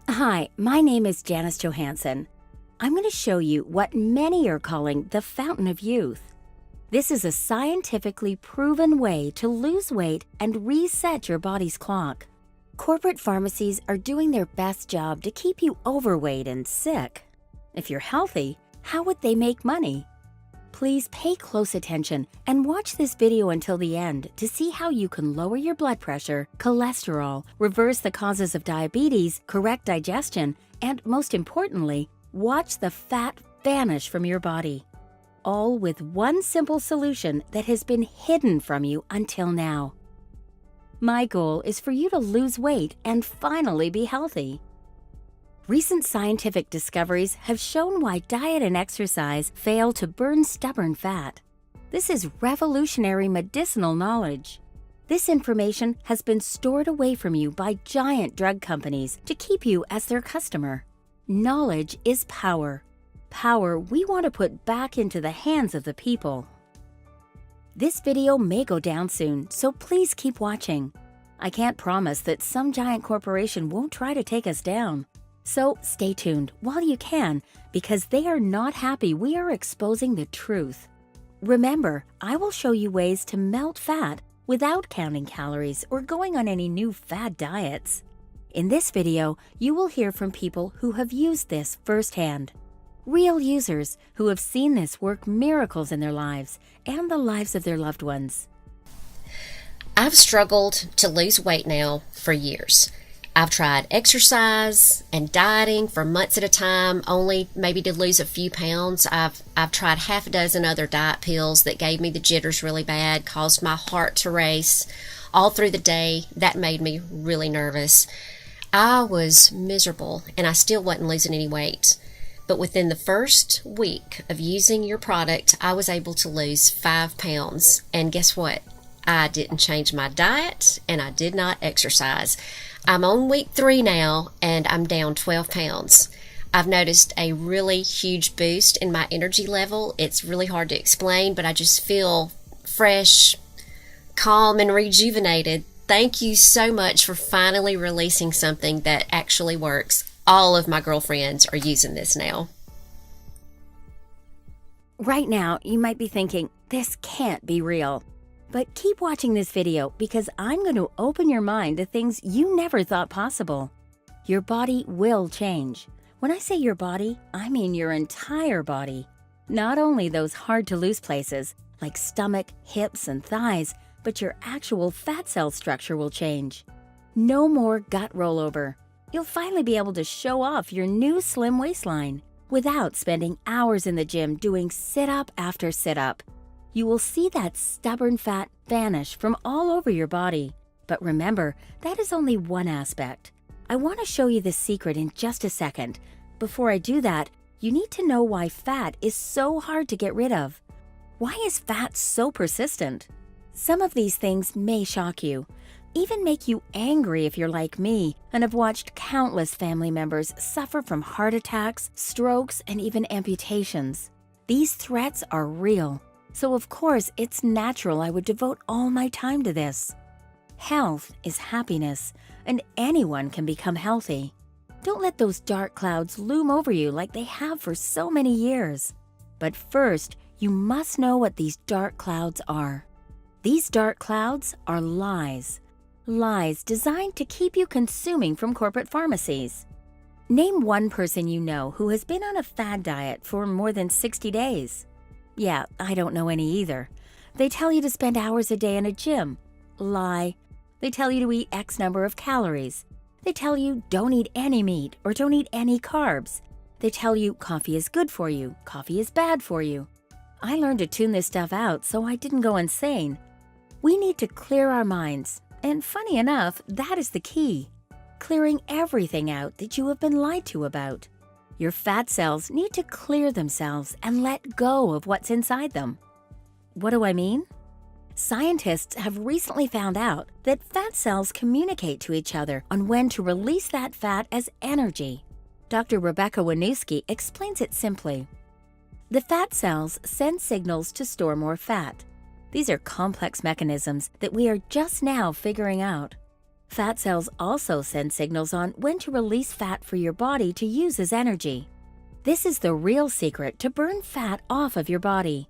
Hi, my name is Janice Johansson. I'm going to show you what many are calling the fountain of youth. This is a scientifically proven way to lose weight and reset your body's clock. Corporate pharmacies are doing their best job to keep you overweight and sick. If you're healthy, how would they make money? Please pay close attention and watch this video until the end to see how you can lower your blood pressure, cholesterol, reverse the causes of diabetes, correct digestion, and most importantly, watch the fat vanish from your body. All with one simple solution that has been hidden from you until now. My goal is for you to lose weight and finally be healthy. Recent scientific discoveries have shown why diet and exercise fail to burn stubborn fat. This is revolutionary medicinal knowledge. This information has been stored away from you by giant drug companies to keep you as their customer. Knowledge is power. Power we want to put back into the hands of the people. This video may go down soon, so please keep watching. I can't promise that some giant corporation won't try to take us down. So stay tuned while you can, because they are not happy we are exposing the truth. Remember, I will show you ways to melt fat without counting calories or going on any new fad diets. In this video, you will hear from people who have used this firsthand. Real users who have seen this work miracles in their lives and the lives of their loved ones. I've struggled to lose weight now for years. I've tried exercise and dieting for months at a time, only maybe to lose a few pounds. I've tried half a dozen other diet pills that gave me the jitters really bad, caused my heart to race all through the day. That made me really nervous. I was miserable and I still wasn't losing any weight. But within the first week of using your product, I was able to lose 5 pounds. And guess what? I didn't change my diet and I did not exercise. I'm on week 3 now and I'm down 12 pounds. I've noticed a really huge boost in my energy level. It's really hard to explain, but I just feel fresh, calm, and rejuvenated. Thank you so much for finally releasing something that actually works. All of my girlfriends are using this now. Right now, you might be thinking, this can't be real. But keep watching this video because I'm going to open your mind to things you never thought possible. Your body will change. When I say your body, I mean your entire body. Not only those hard-to-lose places, like stomach, hips, and thighs, but your actual fat cell structure will change. No more gut rollover. You'll finally be able to show off your new slim waistline without spending hours in the gym doing sit-up after sit-up. You will see that stubborn fat vanish from all over your body. But remember, that is only one aspect. I want to show you the secret in just a second. Before I do that, you need to know why fat is so hard to get rid of. Why is fat so persistent? Some of these things may shock you, even make you angry if you're like me and have watched countless family members suffer from heart attacks, strokes, and even amputations. These threats are real. So of course, it's natural I would devote all my time to this. Health is happiness, and anyone can become healthy. Don't let those dark clouds loom over you like they have for so many years. But first, you must know what these dark clouds are. These dark clouds are lies. Lies designed to keep you consuming from corporate pharmacies. Name one person you know who has been on a fad diet for more than 60 days. Yeah, I don't know any either. They tell you to spend hours a day in a gym. Lie. They tell you to eat X number of calories. They tell you don't eat any meat or don't eat any carbs. They tell you coffee is good for you, coffee is bad for you. I learned to tune this stuff out so I didn't go insane. We need to clear our minds, and funny enough, that is the key. Clearing everything out that you have been lied to about. Your fat cells need to clear themselves and let go of what's inside them. What do I mean? Scientists have recently found out that fat cells communicate to each other on when to release that fat as energy. Dr. Rebecca Wanusky explains it simply. The fat cells send signals to store more fat. These are complex mechanisms that we are just now figuring out. Fat cells also send signals on when to release fat for your body to use as energy. This is the real secret to burn fat off of your body.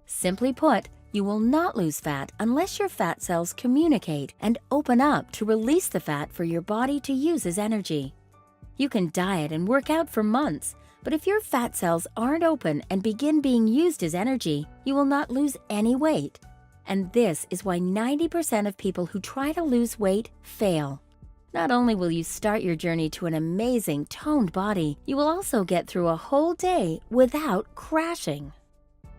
Simply put, you will not lose fat unless your fat cells communicate and open up to release the fat for your body to use as energy. You can diet and work out for months, but if your fat cells aren't open and begin being used as energy, you will not lose any weight. And this is why 90% of people who try to lose weight fail. Not only will you start your journey to an amazing toned body, you will also get through a whole day without crashing.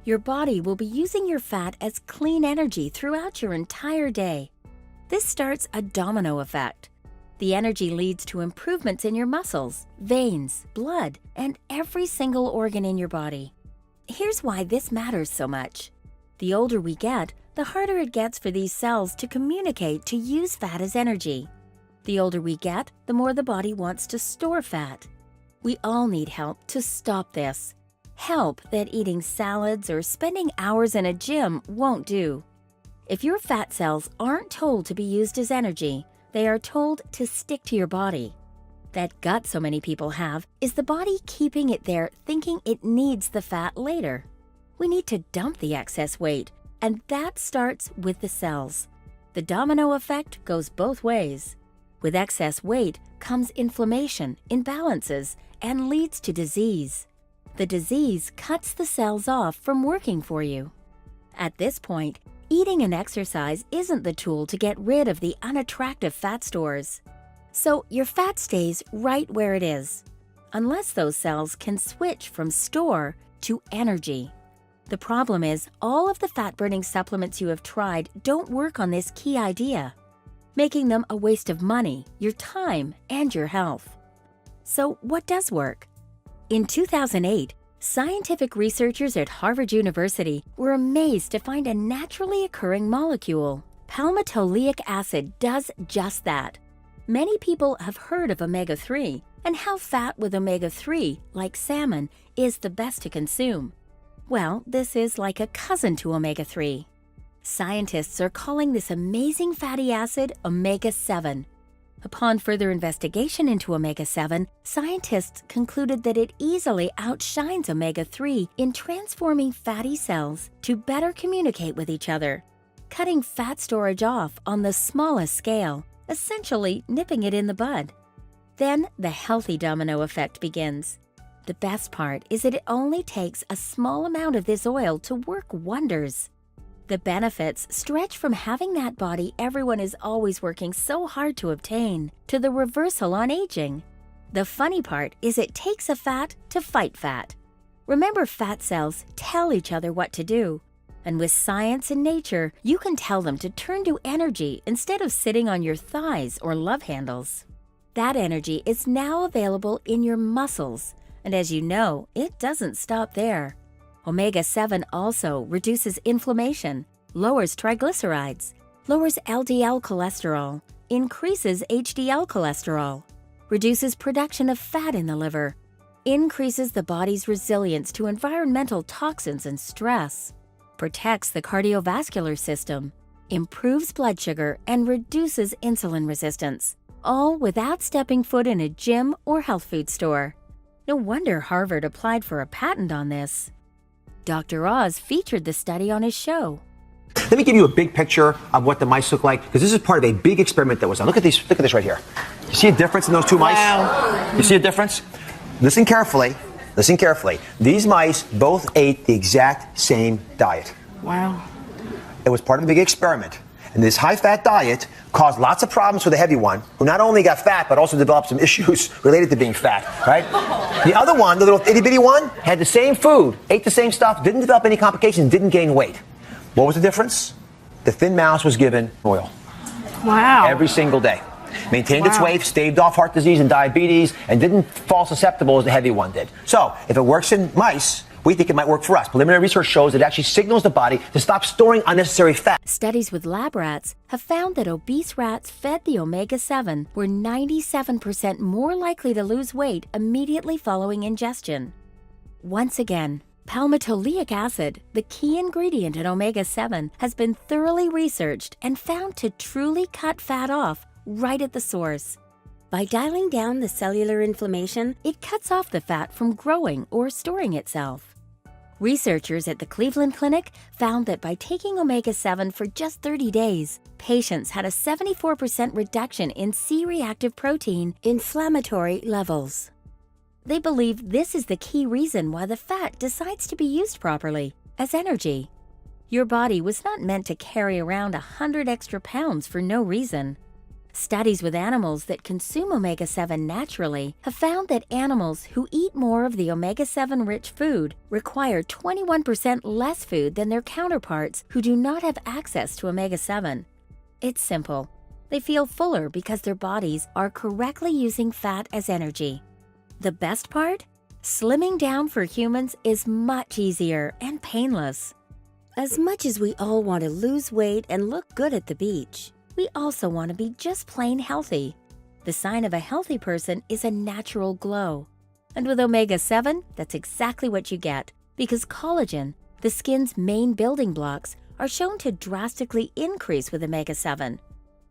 Your body will be using your fat as clean energy throughout your entire day. This starts a domino effect. The energy leads to improvements in your muscles, veins, blood, and every single organ in your body. Here's why this matters so much. The older we get, the harder it gets for these cells to communicate to use fat as energy. The older we get, the more the body wants to store fat. We all need help to stop this. Help that eating salads or spending hours in a gym won't do. If your fat cells aren't told to be used as energy, they are told to stick to your body. That gut so many people have is the body keeping it there thinking it needs the fat later. We need to dump the excess weight, and that starts with the cells. The domino effect goes both ways. With excess weight comes inflammation, imbalances, and leads to disease. The disease cuts the cells off from working for you. At this point, eating and exercise isn't the tool to get rid of the unattractive fat stores. So your fat stays right where it is, unless those cells can switch from store to energy. The problem is all of the fat-burning supplements you have tried don't work on this key idea, making them a waste of money, your time, and your health. So what does work? In 2008, scientific researchers at Harvard University were amazed to find a naturally occurring molecule. Palmitoleic acid does just that. Many people have heard of omega-3 and how fat with omega-3, like salmon, is the best to consume. Well, this is like a cousin to omega-3. Scientists are calling this amazing fatty acid omega-7. Upon further investigation into omega-7, scientists concluded that it easily outshines omega-3 in transforming fatty cells to better communicate with each other, cutting fat storage off on the smallest scale, essentially nipping it in the bud. Then the healthy domino effect begins. The best part is that it only takes a small amount of this oil to work wonders. The benefits stretch from having that body everyone is always working so hard to obtain to the reversal on aging. The funny part is it takes a fat to fight fat. Remember, fat cells tell each other what to do. And with science and nature, you can tell them to turn to energy instead of sitting on your thighs or love handles. That energy is now available in your muscles. And as you know, it doesn't stop there. Omega-7 also reduces inflammation, lowers triglycerides, lowers LDL cholesterol, increases HDL cholesterol, reduces production of fat in the liver, increases the body's resilience to environmental toxins and stress, protects the cardiovascular system, improves blood sugar, and reduces insulin resistance, all without stepping foot in a gym or health food store. No wonder Harvard applied for a patent on this. Dr. Oz featured the study on his show. Let me give you a big picture of what the mice look like, because this is part of a big experiment that was done. Look at these. Look at this right here. You see a difference in those two mice? Wow. You see a difference? Listen carefully. Listen carefully. These mice both ate the exact same diet. Wow. It was part of a big experiment. And this high-fat diet caused lots of problems for the heavy one, who not only got fat, but also developed some issues related to being fat, right? The other one, the little itty-bitty one, had the same food, ate the same stuff, didn't develop any complications, didn't gain weight. What was the difference? The thin mouse was given oil. Wow. Every single day. Maintained its Wow. weight, staved off heart disease and diabetes, and didn't fall susceptible as the heavy one did. So, if it works in mice, we think it might work for us. Preliminary research shows it actually signals the body to stop storing unnecessary fat. Studies with lab rats have found that obese rats fed the omega-7 were 97% more likely to lose weight immediately following ingestion. Once again, palmitoleic acid, the key ingredient in omega-7, has been thoroughly researched and found to truly cut fat off right at the source. By dialing down the cellular inflammation, it cuts off the fat from growing or storing itself. Researchers at the Cleveland Clinic found that by taking omega-7 for just 30 days, patients had a 74% reduction in C-reactive protein inflammatory levels. They believe this is the key reason why the fat decides to be used properly, as energy. Your body was not meant to carry around 100 extra pounds for no reason. Studies with animals that consume omega-7 naturally have found that animals who eat more of the omega-7 rich food require 21% less food than their counterparts who do not have access to omega-7. It's simple. They feel fuller because their bodies are correctly using fat as energy. The best part? Slimming down for humans is much easier and painless. As much as we all want to lose weight and look good at the beach, we also want to be just plain healthy. The sign of a healthy person is a natural glow. And with omega-7, that's exactly what you get, because collagen, the skin's main building blocks, are shown to drastically increase with omega-7.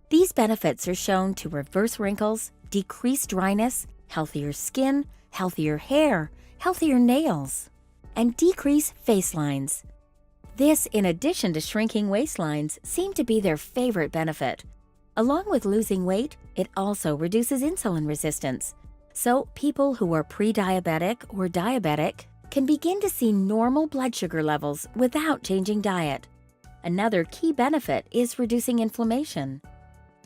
These benefits are shown to reverse wrinkles, decrease dryness, healthier skin, healthier hair, healthier nails, and decrease face lines. This, in addition to shrinking waistlines, seem to be their favorite benefit. Along with losing weight, it also reduces insulin resistance. So people who are pre-diabetic or diabetic can begin to see normal blood sugar levels without changing diet. Another key benefit is reducing inflammation.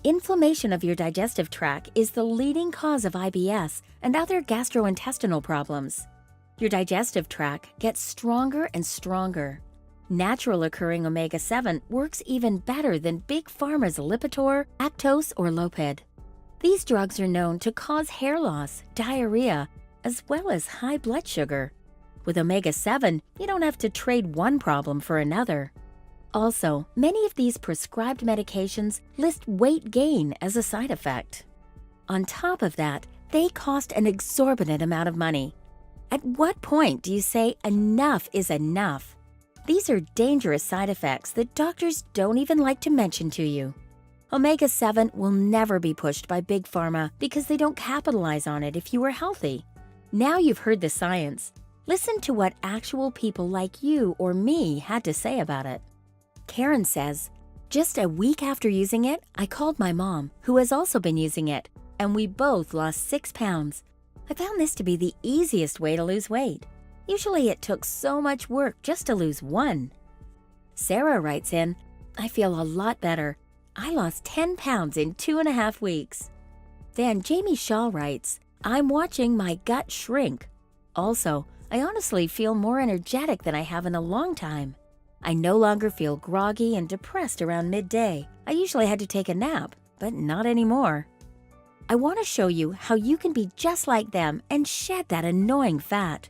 Inflammation of your digestive tract is the leading cause of IBS and other gastrointestinal problems. Your digestive tract gets stronger and stronger. Natural occurring omega-7 works even better than Big Pharma's Lipitor, Actos, or Lopid. These drugs are known to cause hair loss, diarrhea, as well as high blood sugar. With omega-7, you don't have to trade one problem for another. Also, many of these prescribed medications list weight gain as a side effect. On top of that, they cost an exorbitant amount of money. At what point do you say enough is enough? These are dangerous side effects that doctors don't even like to mention to you. Omega-7 will never be pushed by Big Pharma because they don't capitalize on it if you are healthy. Now you've heard the science. Listen to what actual people like you or me had to say about it. Karen says, "Just a week after using it, I called my mom, who has also been using it, and we both lost 6 pounds. I found this to be the easiest way to lose weight. Usually it took so much work just to lose 1. Sarah writes in, "I feel a lot better. I lost 10 pounds in 2.5 weeks. Then Jamie Shaw writes, "I'm watching my gut shrink. Also, I honestly feel more energetic than I have in a long time. I no longer feel groggy and depressed around midday. I usually had to take a nap, but not anymore." I want to show you how you can be just like them and shed that annoying fat.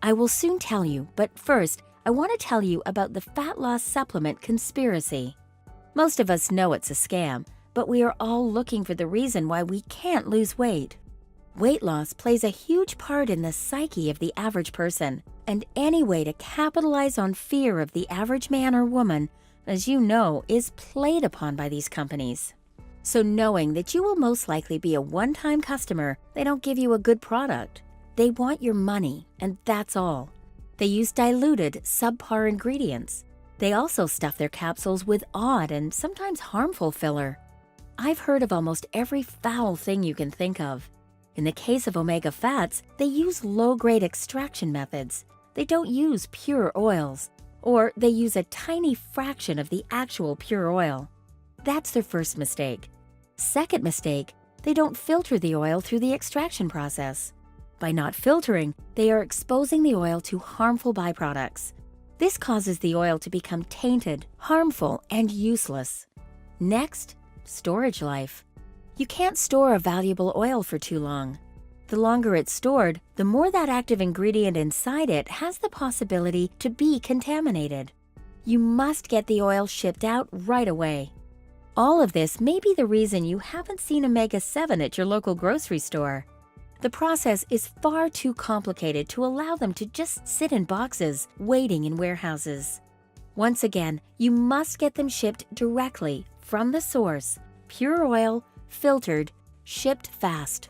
I will soon tell you, but first, I want to tell you about the fat loss supplement conspiracy. Most of us know it's a scam, but we are all looking for the reason why we can't lose weight. Weight loss plays a huge part in the psyche of the average person, and any way to capitalize on fear of the average man or woman, as you know, is played upon by these companies. So knowing that you will most likely be a one-time customer, they don't give you a good product. They want your money, and that's all. They use diluted, subpar ingredients. They also stuff their capsules with odd and sometimes harmful filler. I've heard of almost every foul thing you can think of. In the case of omega fats, they use low-grade extraction methods. They don't use pure oils, or they use a tiny fraction of the actual pure oil. That's their first mistake. Second mistake, they don't filter the oil through the extraction process. By not filtering, they are exposing the oil to harmful byproducts. This causes the oil to become tainted, harmful, and useless. Next, storage life. You can't store a valuable oil for too long. The longer it's stored, the more that active ingredient inside it has the possibility to be contaminated. You must get the oil shipped out right away. All of this may be the reason you haven't seen omega-7 at your local grocery store. The process is far too complicated to allow them to just sit in boxes, waiting in warehouses. Once again, you must get them shipped directly from the source, pure oil, filtered, shipped fast.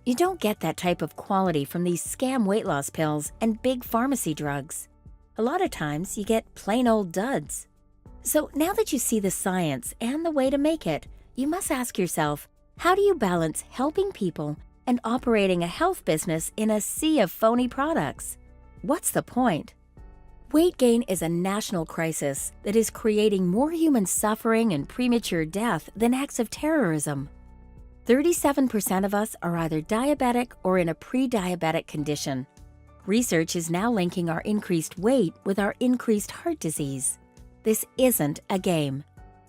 You don't get that type of quality from these scam weight loss pills and big pharmacy drugs. A lot of times you get plain old duds. So now that you see the science and the way to make it, you must ask yourself, how do you balance helping people and operating a health business in a sea of phony products? What's the point? Weight gain is a national crisis that is creating more human suffering and premature death than acts of terrorism. 37% of us are either diabetic or in a pre-diabetic condition. Research is now linking our increased weight with our increased heart disease. This isn't a game.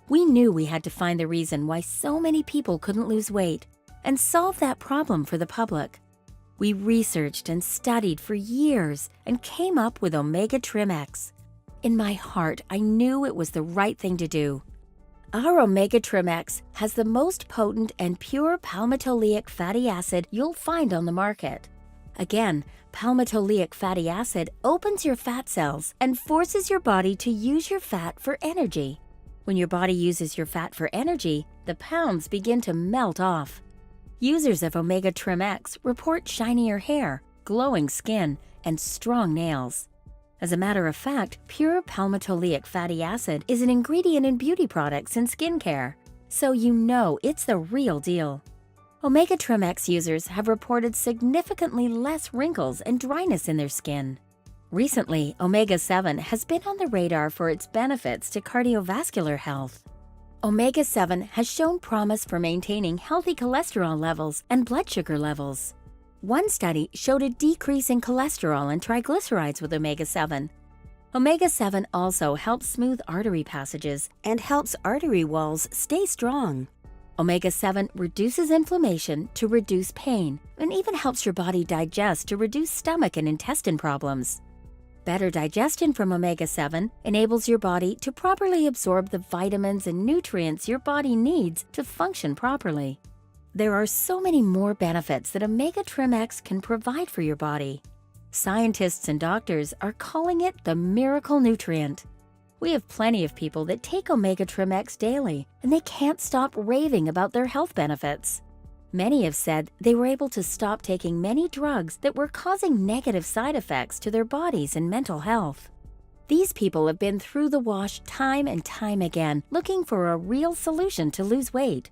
We knew we had to find the reason why so many people couldn't lose weight and solve that problem for the public. We researched and studied for years and came up with Omega Trim X. In my heart, I knew it was the right thing to do. Our Omega Trim X has the most potent and pure palmitoleic fatty acid you'll find on the market. Again, palmitoleic fatty acid opens your fat cells and forces your body to use your fat for energy. When your body uses your fat for energy, the pounds begin to melt off. Users of Omega Trim X report shinier hair, glowing skin, and strong nails. As a matter of fact, pure palmitoleic fatty acid is an ingredient in beauty products and skincare, so you know it's the real deal. Omega Trim X users have reported significantly less wrinkles and dryness in their skin. Recently, Omega-7 has been on the radar for its benefits to cardiovascular health. Omega-7 has shown promise for maintaining healthy cholesterol levels and blood sugar levels. One study showed a decrease in cholesterol and triglycerides with Omega-7. Omega-7 also helps smooth artery passages and helps artery walls stay strong. Omega-7 reduces inflammation to reduce pain and even helps your body digest to reduce stomach and intestine problems. Better digestion from Omega-7 enables your body to properly absorb the vitamins and nutrients your body needs to function properly. There are so many more benefits that Omega Trim X can provide for your body. Scientists and doctors are calling it the miracle nutrient. We have plenty of people that take Omega Trim X daily, and they can't stop raving about their health benefits. Many have said they were able to stop taking many drugs that were causing negative side effects to their bodies and mental health. These people have been through the wash time and time again, looking for a real solution to lose weight.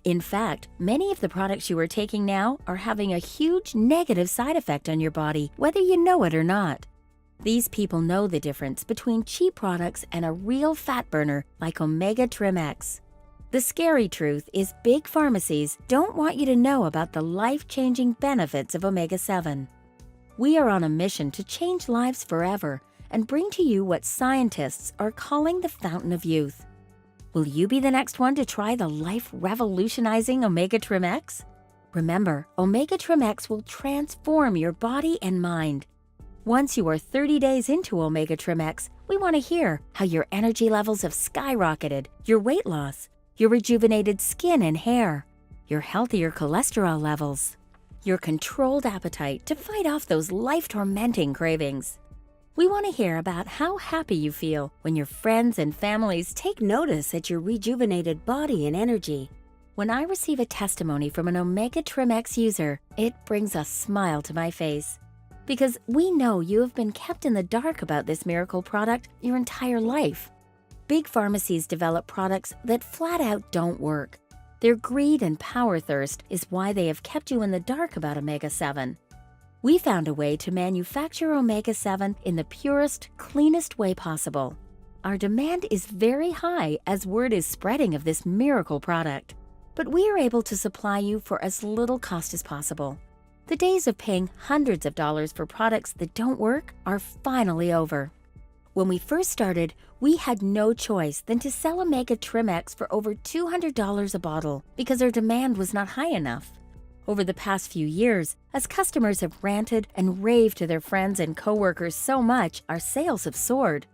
In fact, many of the products you are taking now are having a huge negative side effect on your body, whether you know it or not. These people know the difference between cheap products and a real fat burner like Omega Trim X. The scary truth is big pharmacies don't want you to know about the life-changing benefits of Omega-7. We are on a mission to change lives forever and bring to you what scientists are calling the fountain of youth. Will you be the next one to try the life-revolutionizing Omega Trim X? Remember, Omega Trim X will transform your body and mind. Once you are 30 days into Omega Trim X, we want to hear how your energy levels have skyrocketed, your weight loss, your rejuvenated skin and hair, your healthier cholesterol levels, your controlled appetite to fight off those life-tormenting cravings. We want to hear about how happy you feel when your friends and families take notice at your rejuvenated body and energy. When I receive a testimony from an Omega Trim X user, it brings a smile to my face. Because we know you have been kept in the dark about this miracle product your entire life. Big pharmacies develop products that flat out don't work. Their greed and power thirst is why they have kept you in the dark about Omega-7. We found a way to manufacture Omega-7 in the purest, cleanest way possible. Our demand is very high as word is spreading of this miracle product, but we are able to supply you for as little cost as possible. The days of paying hundreds of dollars for products that don't work are finally over. When we first started, we had no choice than to sell Omega Trim X for over $200 a bottle because our demand was not high enough. Over the past few years, as customers have ranted and raved to their friends and coworkers so much, our sales have soared.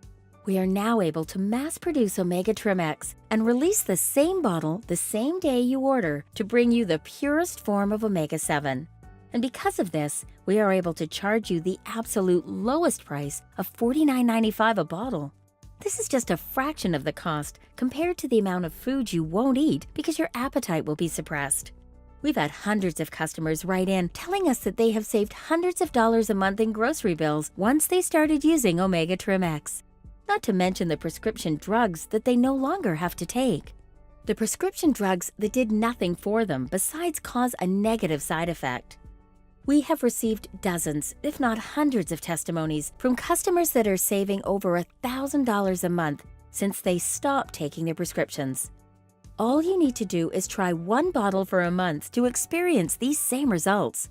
We are now able to mass produce Omega Trim X and release the same bottle the same day you order to bring you the purest form of Omega-7. And because of this, we are able to charge you the absolute lowest price of $49.95 a bottle. This is just a fraction of the cost compared to the amount of food you won't eat because your appetite will be suppressed. We've had hundreds of customers write in telling us that they have saved hundreds of dollars a month in grocery bills once they started using Omega Trim X. Not to mention the prescription drugs that they no longer have to take. The prescription drugs that did nothing for them besides cause a negative side effect. We have received dozens, if not hundreds of testimonies from customers that are saving over $1,000 a month since they stopped taking their prescriptions. All you need to do is try one bottle for a month to experience these same results.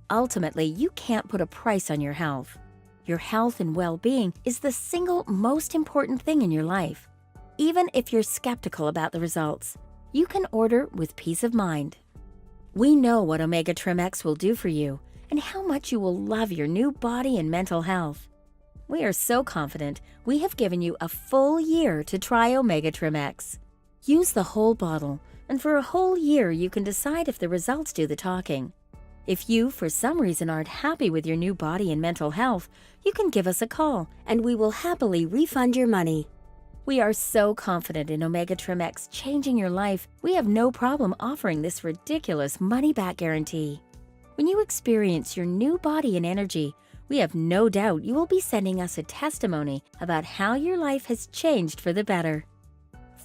Ultimately, you can't put a price on your health. Your health and well-being is the single most important thing in your life. Even if you're skeptical about the results, you can order with peace of mind. We know what Omega Trim X will do for you and how much you will love your new body and mental health. We are so confident we have given you a full year to try Omega Trim X. Use the whole bottle, and for a whole year you can decide if the results do the talking. If you, for some reason, aren't happy with your new body and mental health, you can give us a call, and we will happily refund your money. We are so confident in Omega Trim X changing your life, we have no problem offering this ridiculous money-back guarantee. When you experience your new body and energy, we have no doubt you will be sending us a testimony about how your life has changed for the better.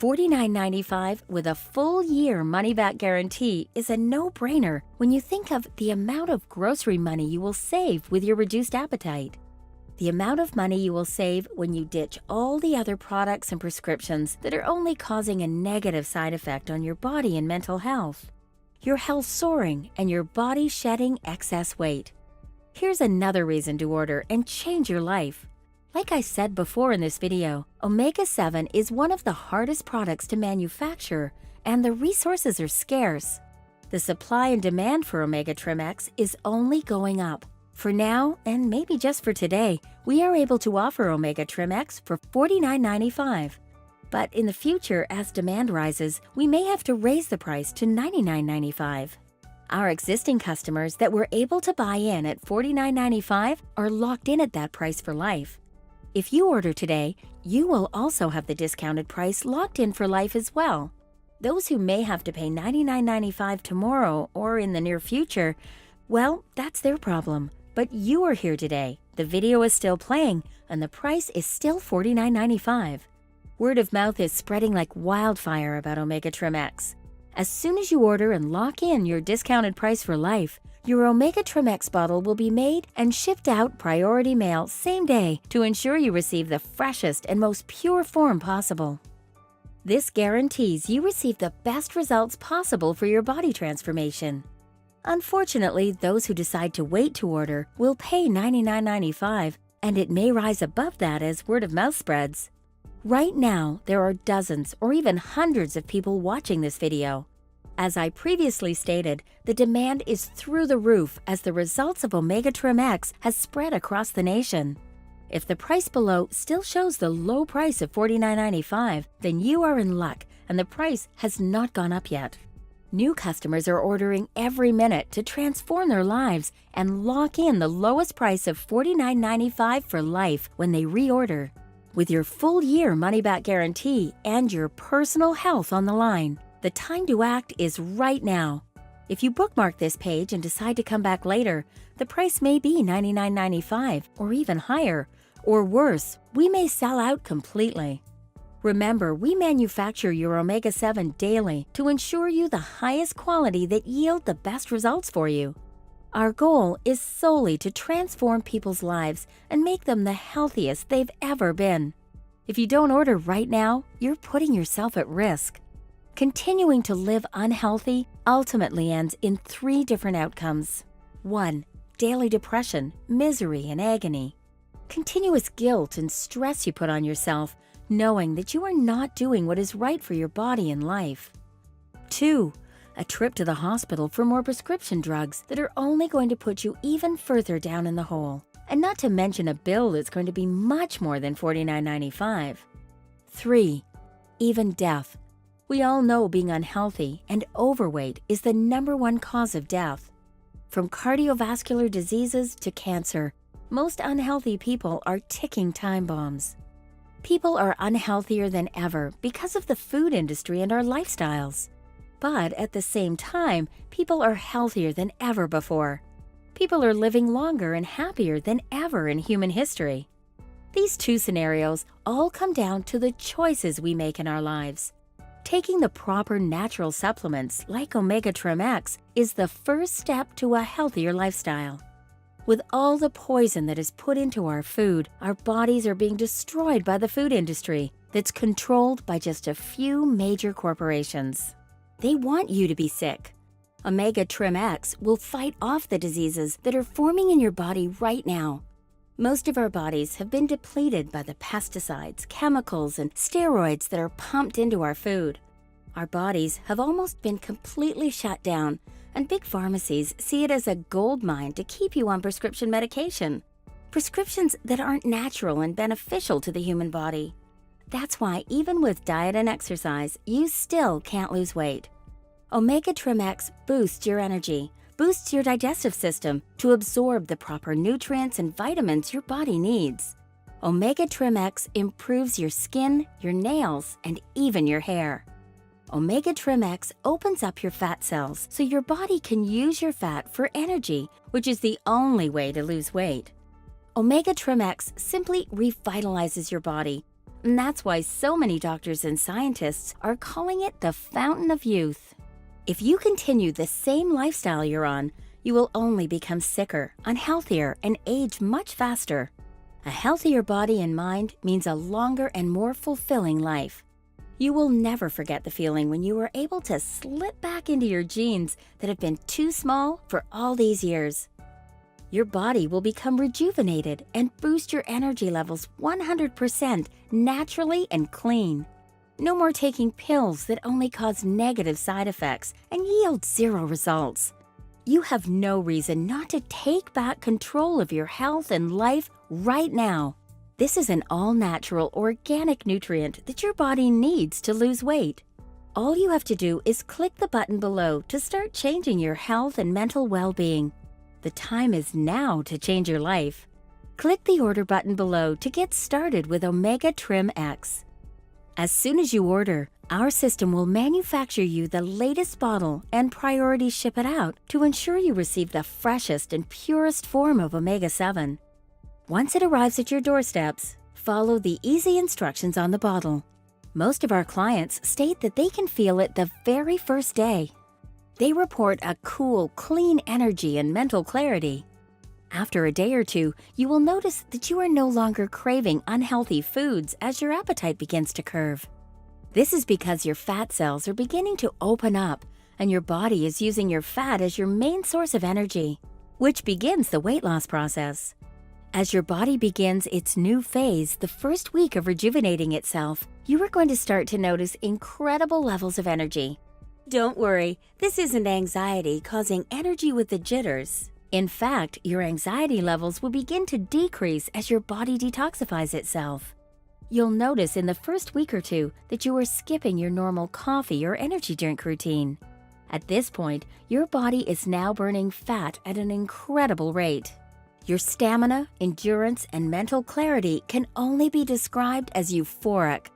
$49.95 with a full year money-back guarantee is a no-brainer when you think of the amount of grocery money you will save with your reduced appetite. The amount of money you will save when you ditch all the other products and prescriptions that are only causing a negative side effect on your body and mental health. Your health soaring and your body shedding excess weight. Here's another reason to order and change your life. Like I said before in this video, Omega-7 is one of the hardest products to manufacture, and the resources are scarce. The supply and demand for Omega Trim X is only going up. For now, and maybe just for today, we are able to offer Omega Trim X for $49.95. But in the future, as demand rises, we may have to raise the price to $99.95. Our existing customers that were able to buy in at $49.95 are locked in at that price for life. If you order today, you will also have the discounted price locked in for life as well. Those who may have to pay $99.95 tomorrow or in the near future, well, that's their problem. But you are here today, the video is still playing, and the price is still $49.95. Word of mouth is spreading like wildfire about Omega Trim X. As soon as you order and lock in your discounted price for life, your Omega Trim X bottle will be made and shipped out priority mail same day to ensure you receive the freshest and most pure form possible. This guarantees you receive the best results possible for your body transformation. Unfortunately, those who decide to wait to order will pay $99.95, and it may rise above that as word of mouth spreads. Right now, there are dozens or even hundreds of people watching this video. As I previously stated, the demand is through the roof as the results of Omega Trim X has spread across the nation. If the price below still shows the low price of $49.95, then you are in luck and the price has not gone up yet. New customers are ordering every minute to transform their lives and lock in the lowest price of $49.95 for life when they reorder. With your full year money-back guarantee and your personal health on the line, the time to act is right now. If you bookmark this page and decide to come back later, the price may be $99.95 or even higher, or worse, we may sell out completely. Remember, we manufacture your Omega-7 daily to ensure you the highest quality that yield the best results for you. Our goal is solely to transform people's lives and make them the healthiest they've ever been. If you don't order right now, you're putting yourself at risk. Continuing to live unhealthy ultimately ends in 3 different outcomes. 1. Daily depression, misery, and agony. Continuous guilt and stress you put on yourself, knowing that you are not doing what is right for your body and life. 2. A trip to the hospital for more prescription drugs that are only going to put you even further down in the hole, and not to mention a bill that's going to be much more than $49.95. 3. Even death. We all know being unhealthy and overweight is the #1 cause of death. From cardiovascular diseases to cancer, most unhealthy people are ticking time bombs. People are unhealthier than ever because of the food industry and our lifestyles. But at the same time, people are healthier than ever before. People are living longer and happier than ever in human history. These two scenarios all come down to the choices we make in our lives. Taking the proper natural supplements like Omega Trim X is the first step to a healthier lifestyle. With all the poison that is put into our food, our bodies are being destroyed by the food industry that's controlled by just a few major corporations. They want you to be sick. Omega Trim X will fight off the diseases that are forming in your body right now. Most of our bodies have been depleted by the pesticides, chemicals, and steroids that are pumped into our food. Our bodies have almost been completely shut down, and big pharmacies see it as a gold mine to keep you on prescription medication. Prescriptions that aren't natural and beneficial to the human body. That's why even with diet and exercise, you still can't lose weight. Omega Trim X boosts your energy, boosts your digestive system to absorb the proper nutrients and vitamins your body needs. Omega Trim X improves your skin, your nails, and even your hair. Omega Trim X opens up your fat cells so your body can use your fat for energy, which is the only way to lose weight. Omega Trim X simply revitalizes your body, and that's why so many doctors and scientists are calling it the fountain of youth. If you continue the same lifestyle you're on, you will only become sicker, unhealthier, and age much faster. A healthier body and mind means a longer and more fulfilling life. You will never forget the feeling when you were able to slip back into your jeans that have been too small for all these years. Your body will become rejuvenated and boost your energy levels 100% naturally and clean. No more taking pills that only cause negative side effects and yield zero results. You have no reason not to take back control of your health and life right now. This is an all-natural organic nutrient that your body needs to lose weight. All you have to do is click the button below to start changing your health and mental well-being. The time is now to change your life. Click the order button below to get started with Omega Trim X. As soon as you order, our system will manufacture you the latest bottle and priority ship it out to ensure you receive the freshest and purest form of Omega-7. Once it arrives at your doorsteps, follow the easy instructions on the bottle. Most of our clients state that they can feel it the very first day. They report a cool, clean energy and mental clarity. After a day or two, you will notice that you are no longer craving unhealthy foods as your appetite begins to curve. This is because your fat cells are beginning to open up and your body is using your fat as your main source of energy, which begins the weight loss process. As your body begins its new phase, the first week of rejuvenating itself, you are going to start to notice incredible levels of energy. Don't worry, this isn't anxiety causing energy with the jitters. In fact, your anxiety levels will begin to decrease as your body detoxifies itself. You'll notice in the first week or two that you are skipping your normal coffee or energy drink routine. At this point, your body is now burning fat at an incredible rate. Your stamina, endurance, and mental clarity can only be described as euphoric.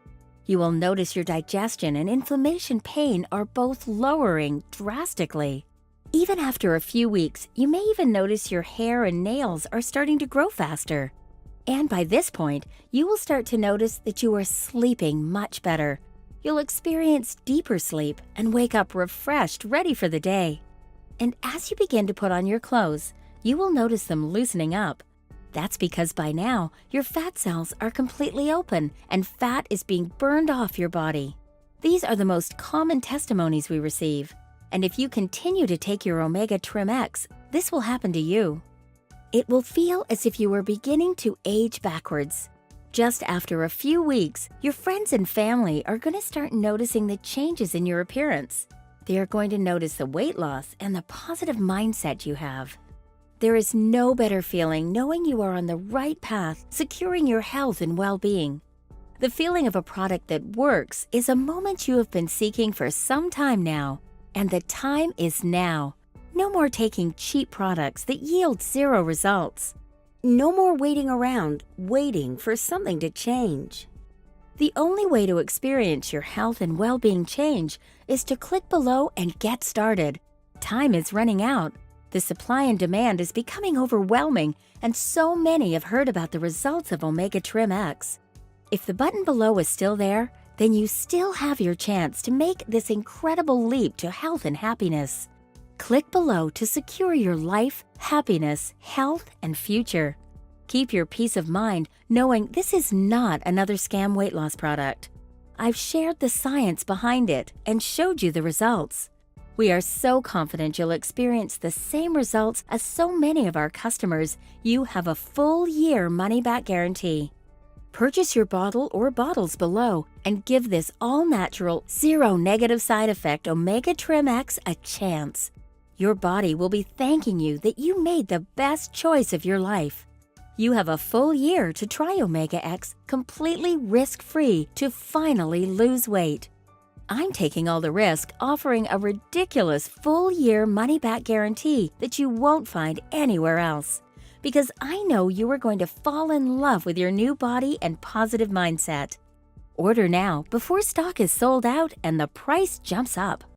You will notice your digestion and inflammation pain are both lowering drastically. Even after a few weeks, you may even notice your hair and nails are starting to grow faster. And by this point, you will start to notice that you are sleeping much better. You'll experience deeper sleep and wake up refreshed, ready for the day. And as you begin to put on your clothes, you will notice them loosening up. That's because by now, your fat cells are completely open and fat is being burned off your body. These are the most common testimonies we receive. And if you continue to take your Omega Trim X, this will happen to you. It will feel as if you were beginning to age backwards. Just after a few weeks, your friends and family are going to start noticing the changes in your appearance. They are going to notice the weight loss and the positive mindset you have. There is no better feeling knowing you are on the right path, securing your health and well-being. The feeling of a product that works is a moment you have been seeking for some time now, and the time is now. No more taking cheap products that yield zero results. No more waiting around, waiting for something to change. The only way to experience your health and well-being change is to click below and get started. Time is running out. The supply and demand is becoming overwhelming, and so many have heard about the results of Omega Trim X. If the button below is still there, then you still have your chance to make this incredible leap to health and happiness. Click below to secure your life, happiness, health, and future. Keep your peace of mind knowing this is not another scam weight loss product. I've shared the science behind it and showed you the results. We are so confident you'll experience the same results as so many of our customers. You have a full year money-back guarantee. Purchase your bottle or bottles below and give this all-natural, zero negative side effect Omega Trim X a chance. Your body will be thanking you that you made the best choice of your life. You have a full year to try Omega X completely risk-free to finally lose weight. I'm taking all the risk, offering a ridiculous full-year money-back guarantee that you won't find anywhere else. Because I know you are going to fall in love with your new body and positive mindset. Order now before stock is sold out and the price jumps up.